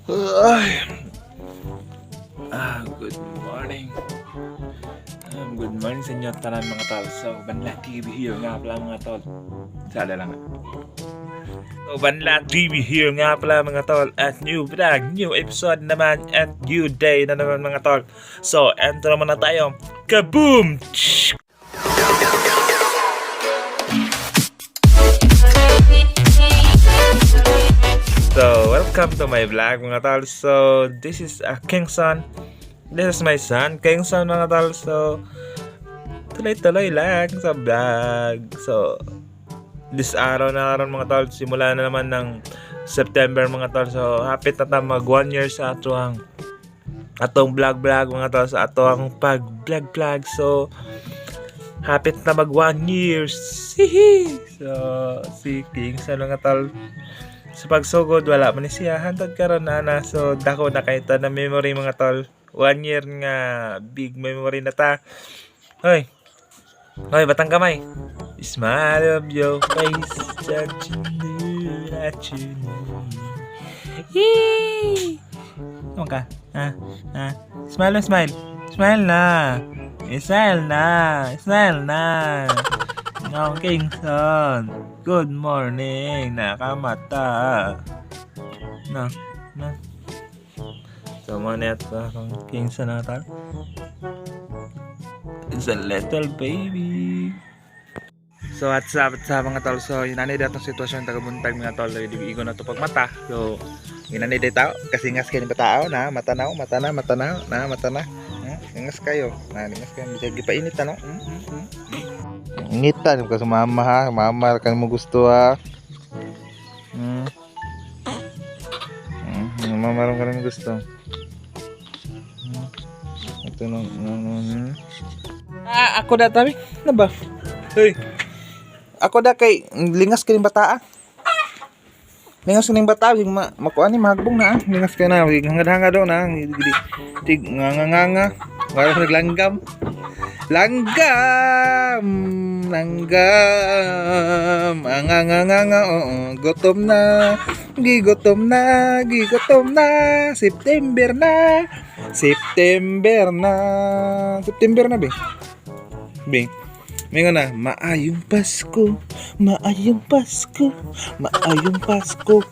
Ay. Good morning. Good morning sa inyo tanan mga tol. So, Banla TV here nga pala mga tol. Sala lang. So, Banla TV here nga pala mga tol. At new vlog, new episode naman at new day na naman mga tol. So, enter naman na tayo. Kaboom! So, welcome to my vlog mga tol. So, this is Kingson. This is my son, Kingson mga tol. So, tuloy-tuloy lang sa vlog. So, this araw na araw mga tol, simula na naman ng September mga tol. So, hapit na tayo mag 1 year sa atong vlog mga tol, sa atong pag vlog. So, hapit na mag 1 year. So, si Kingson mga tol, sa pagsugod wala man siya hantod karon na. So dako na kay ta na memory mga tol. 1 year nga big memory na ta. Hoy batang kamay, smile of your face that you know. Yee! Ano ka? Smile na. No, Kingson. Good morning, nakamata. No. So, muna ito kung Kingson na tal. It's a little baby. So, at sa mga tol. So, inanay datong sitwasyon tagabuntag mga tol. Igo na ito pagmata. So, inanay dito. Kasi ngas kayo ni batao na. Mata na. Ingas kayo. Ingas kayo. Hindi painit na, no? Ngitan ka sa mama ha. Mama kan mo gusto ha. Mama rin ka rin gusto. Ito nung ako da tabi. Ano ba? Hey. Ako da kay lingas ka rin bata ah. Lingas ka rin bata. Makuha ni mahagbong na ah. Lingas ka na. Hangad-hangad daw na. Tig nga. Wala ka naglanggam. Langgam, oo, gutom na, gigutom na, September na, Bing, mingo na, maayong Pasko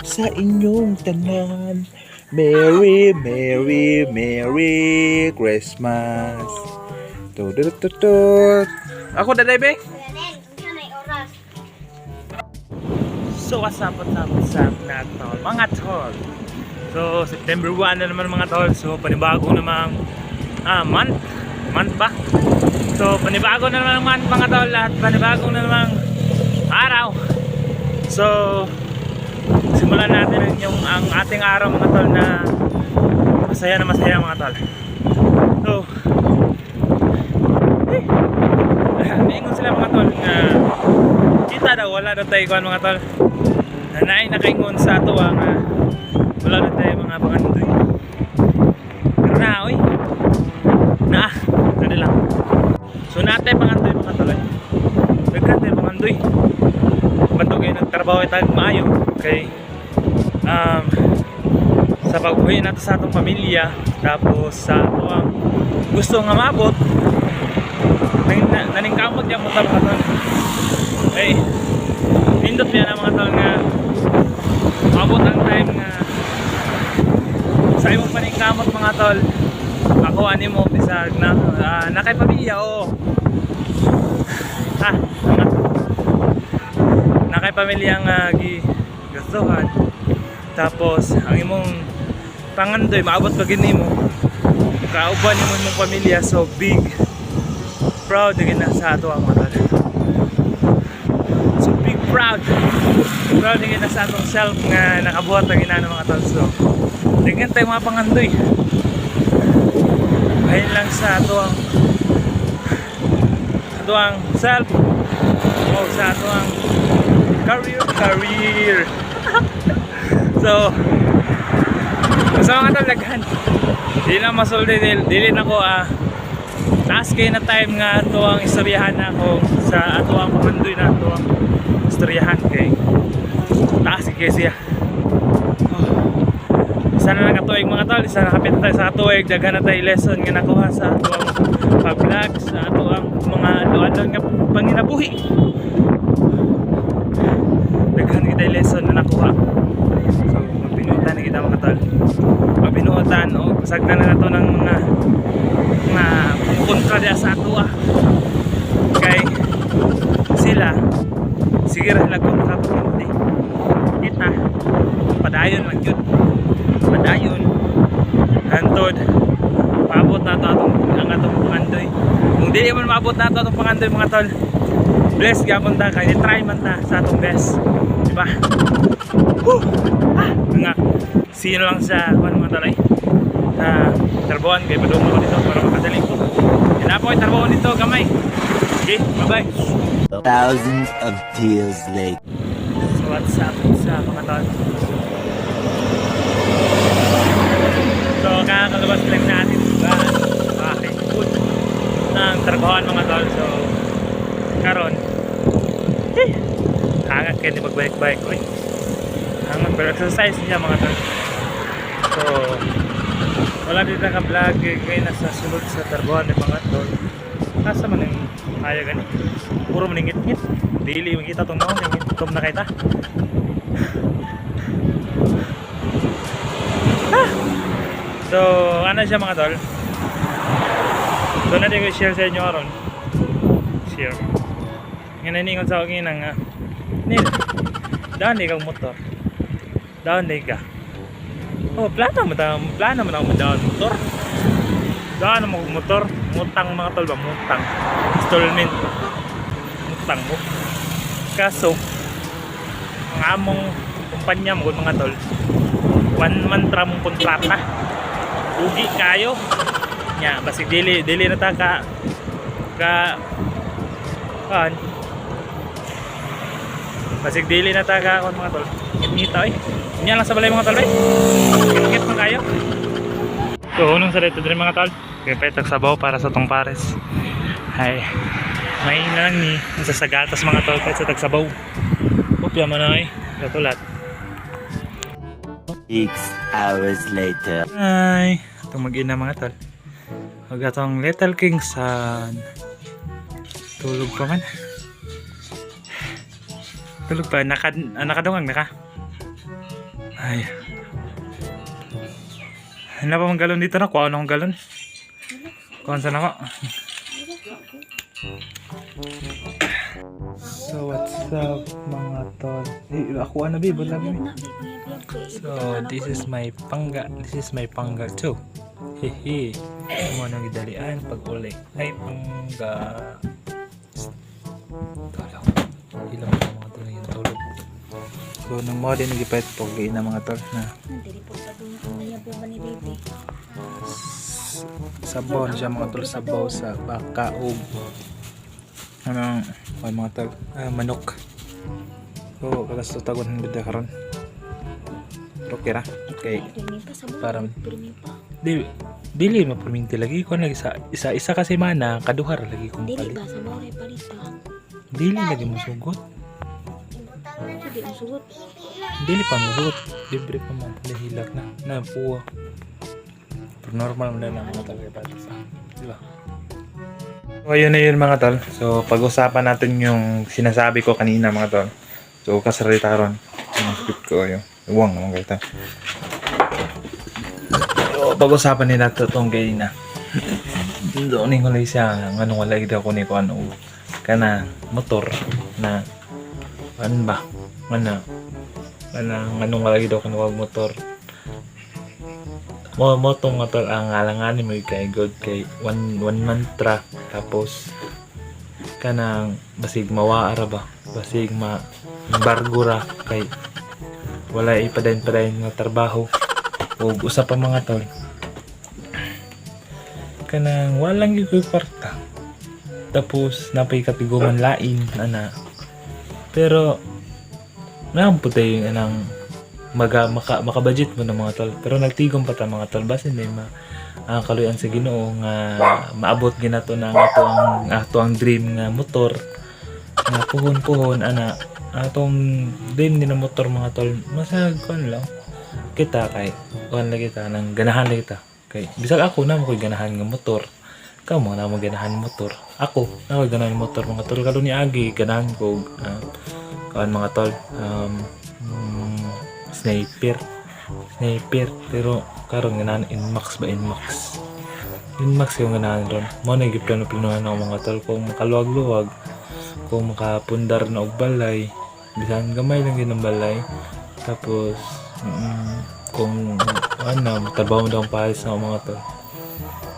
sa inyong tanan, Merry Christmas. Ako daday be. So what's up na tol mga tol. So September 1 na naman mga tol. So panibagong namang month ba? So panibago na naman month mga tol. Lahat panibagong na namang araw. So simulan natin ang ating araw mga tol na masaya mga tol. So naingon sila mga tol na kita daw wala daw tayo kuhan mga tol. Nanay nakaingon sa ato nga wala daw tayo mga pangandoy. Pero na oy. Dali lang. So natay pangandoy mga tol. Daghan tayo pangandoy. Bato kayo nagtrabaho tayo maayo kay sa pagbuhay natin sa atong pamilya, tapos sa ato ang gusto nga maabot. Naningkamot niya mga tol mga tol. Ay pindot niya na mga tol nga maabot ang time nga sa imong paningkamot mga tol. Ako mo bisag na nakay pamilya o nakay pamilya nga gigastuhan, tapos ang imong pangandoy maabot pa gini mo kauban mo imong pamilya. So big proud again na sa ato ang mga tol. So big proud again na sa atong self nga nakabuhat ang ina ng mga tol. So tingnan tayo mga pangandoy ayun lang sa ato ang self o sa ato ang career. So mga tol laghan di na masulti dili na ko taas kayo na time nga ito ang istoryahan na ako sa ato ang pamandoy na ito ang istoryahan kay taas kayo siya. Isa na nakatuig mga tol, isa nakapit tayo sa katuig. Daghan na tayo lesson nga nakuha sa atuang pag-vlog, sa atuang mga ano-ano nga panginabuhi. Daghan kita lesson na nakuha. So magbinuotan na kita mga tol. Magbinuotan o pasagdan na nato ng mga kontra diya sa ato kay sila sige ra lang kung nakapagpunti kita padayon lang yun, padayon hantod paabot na ito ang atong pangandoy. Kung di man maabot na ito atong pangandoy mga tol, bless gapon ta kay try man ta sa atong best, diba? Nga sino lang sa mga tol ay sa tarbuan kay padung ako dito para makadali ko. Yan na po ay tarbuan dito gamay. Okay, bye bye. Thousands of tears later. So what's up sa mga tol? So kakalabas lang natin ba okay good ng tarbuan mga tol. So karon hangat kayo ni magbike-bike oy. Hangat pero exercise niya mga tol. So wala dito naka-vlog ngayon nasa sulod sa tarbuan ng mga tol. Nasa man yung kaya gani. Puro maningit-ngit. Dili makita itong mga nangit-tom na kita. So ano siya mga tol. So natin ko share sa inyo aron. Share. Ngayon naningon sa akin ng Nil, daan di kang motor. Daan di ka. Oh, plano mo ako madaan motor. Daan mo motor, mutang mga tol ba, mutang. Installment. Mutang mo. Kaso ang among kumpanya mo mga tol, 1 month ra mong kontrata. Ugi kayo. Nya, basig dili na ta kan. Basig dili na ta ka kon mga tol. Ngita oy. Nya lang sa balay mga tol oy. Ngit man kayo. So unong sa dito din mga tol. Kaya petak sabaw para sa tong pares. Hay. May lang ni sa sagatas mga tol kahit sa tagsabaw. Kopya man ay katulat. 6 hours later. Ay, itong mag-ina mga tol. Huwag itong Little Kingson. Tulog pa man. Tulog pa, nakadungag na ka. Ay. Ano pa mang galon dito na? Kuha akong galon. Kuha saan ako. So what's up mga tol? Ako ano bibo lang. So this is my pangga. This is my pangga too. Hehe. Mo nang gidalian pag uli. Ay pangga. Tulog. Ilang mga tol yung tulog. So nung mo din nagipait po na mga tol na. Sabaw na siya mga tol, sabaw sa baka o mga tol, manok. So kalas to tagon hindi karon. Pero kira kay para dili maperminti lagi ko lagi sa isa kasi mana kaduhar lagi kung palit. Dili ba sa more palita. Dili lagi mo sugot. Dili mo sugot. Dili pa mo sugot. Libre pa mo hilak na puwa. Pero normal mo na lang mga talaga pati sa. Di ba? So ayun na yun mga tol. So pag-usapan natin yung sinasabi ko kanina mga tol. So kasarita karon. Yung script ko yung uwang naman kayo. So pag-usapan nila ito itong gay na. Doon ko lang siya. Anong wala daw ko ni ko ano. Kana motor na ano ba? Anong wala daw ko na motor. Motong nga tol ang alanganin mo kay God kay one mantra tapos kanang basig mawaara ba basig bargura kay wala ipadayon nga trabaho ug usa pa mga tol kanang walang gyud kwarta tapos napay katiguman lain ana pero namputay anang maka-budget mo ng mga tol pero nagtigom pa ta mga tol basta hindi kaluyan sa Ginoo nga maabot ginato na ato ang dream nga motor nga puhon ana atong dream ni na motor mga tol masag kon lang kita kay kuan lagi kita nang ganahan lagi kita. Kay bisag ako na mo koy ganahan nga motor. Kamo na mo ganahan motor. Ako na koy ganahan motor mga tol karon ni agi ganahan ko kuan mga tol sniper pero karon ganahan Inmax ba Inmax yung ganahan ron mo na giplano-planuhan ako mga tol kung makaluwag-luwag kung makapundar na og balay bisan gamay lang yun ang balay tapos kung ano trabaho mo daw ang pares na mga tol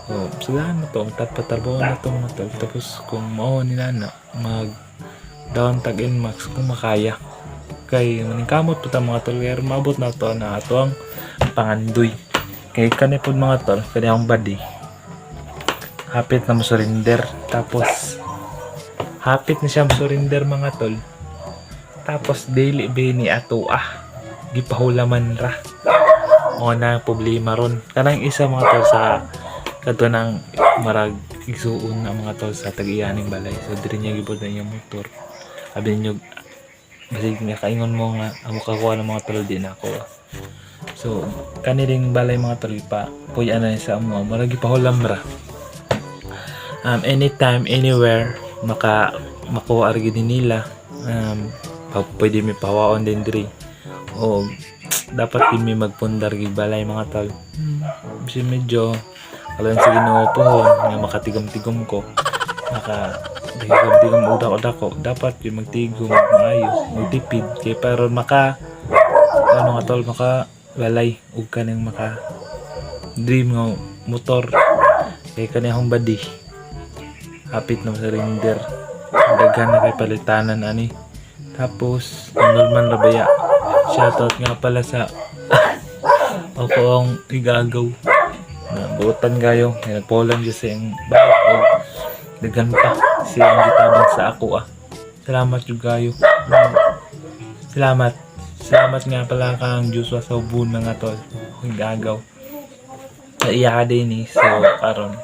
so sagahan na to patrabaho na to mga tol tapos kung mao nila na mag down tag Inmax kung makaya kay maningkamot po ta mga tol kaya maabot na to na ato ang pangandoy kay kani pod mga tol kani ang body hapit na mo surrender tapos hapit na siya mo surrender mga tol tapos daily bini ato gipahulaman ra o na problema ron kanang isa mga tol sa kadto nang marag igsuon na mga tol sa tag-iyaning balay so diri niya gibod na iyang motor abi niyo basig nga kaingon mo nga amo kakuha ng mga tol di na ako so kaniring balay mga tol pa puy-an na sa amo marag ipahulam ra anytime anywhere makuha argi din nila pwede mi pawaon din diri o dapat din mi magpundar gig balay mga tol kasi medyo alam sa Ginoo pohon nga makatigom-tigom ko tigom udak-udak dapat yung magtigom maayos magtipid kay para maka ano nga tol maka balay ug kanang maka dream nga motor kay kanang body hapit na surrender daghan na kay palitanan ani tapos normal ra baya shoutout nga pala sa ako ang igagaw na buotan kayo nagpolan dyan sa yung bakit o daghan pa siyang gitabang sa ako salamat yung kayo salamat nga pala kang Joshua sa ubun mga tol igagaw sa iya din ni so karon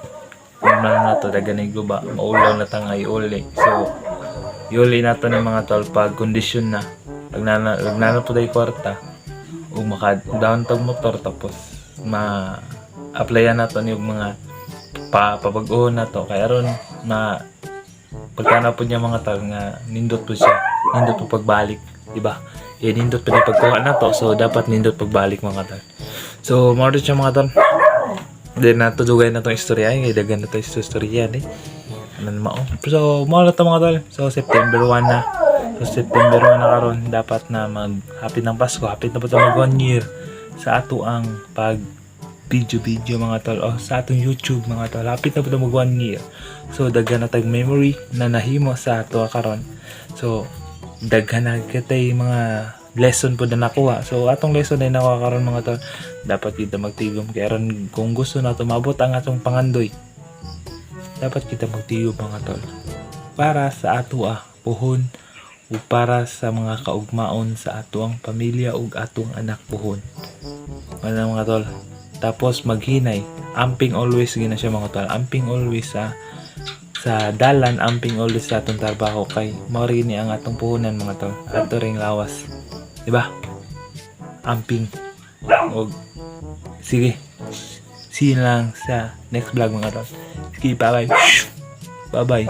normal na to daghan ay guba maulaw na tangay uli so yuli na to ng mga tol pag kondisyon na nagnana po tayo kwarta o maka down tag motor tapos applyan na to yung mga papag-uhon na to kaya ron na pagkana po niya mga tol nga nindot po siya nindot po pagbalik diba nindot po niya pagkuha na to so dapat nindot pagbalik mga tol so more siya mga tol then natudugay na tong istorya ay dagan na to istorya so more na to mga tol so September 1 na September 1 na karon dapat na hapit ng Pasko hapit na po mag 1 year sa ato ang pag video mga tol sa atong YouTube mga tol hapit na po mag 1 year so daghan na tag memory na nahimo sa ato karon so daghan na kitay mga lesson po na nakuha so atong lesson ay nakuha karon mga tol dapat kita magtigom kaya ron kung gusto nato maabot ang atong pangandoy dapat kita magtigom mga tol para sa ato puhon o para sa mga kaugmaon sa ato ang pamilya ug atong anak puhon mga tol tapos maghinay amping always gina siya mga tol amping always sa dalan amping always sa atong trabaho kay mao rin ang atong puhunan mga tol ato ring lawas diba amping og sige see you lang sa next vlog mga tol sige bye bye